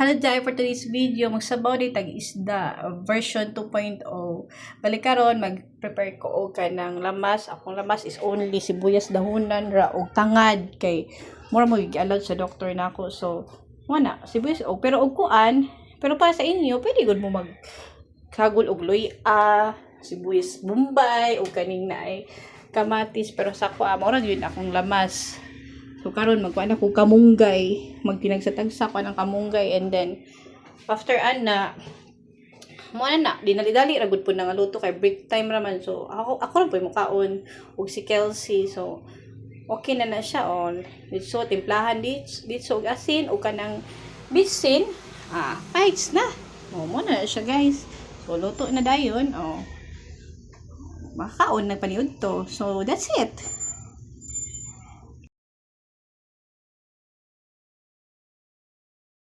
Hello Jai, for today's video, magsabaw ni tag-isda, version 2.0. Balik karon mag-prepare ko og kanang lamas. Akong lamas is only sibuyas dahonan ra og tangad kay mura mo gi-allowed sa doktor nako. So, wala sibuyas og pero og kuan, pero para sa inyo, pwede gud mo magkagol og luya, sibuyas bombay og kaning naay kamatis, pero sa ko mura gyud akong lamas. So karon magkuan ako kamunggay, magpinagsatagsa ko ng kamunggay, and then after ana mo na dinali-dali ra gud po nang luto kay break time raman. So ako lang po mukaon og si Kelsey. So okay na siya on. So timplahan dito og asin o kanang bisin. Fights na. Mo na siya guys. So luto na dayon. Makaon nagpaniud to. So that's it.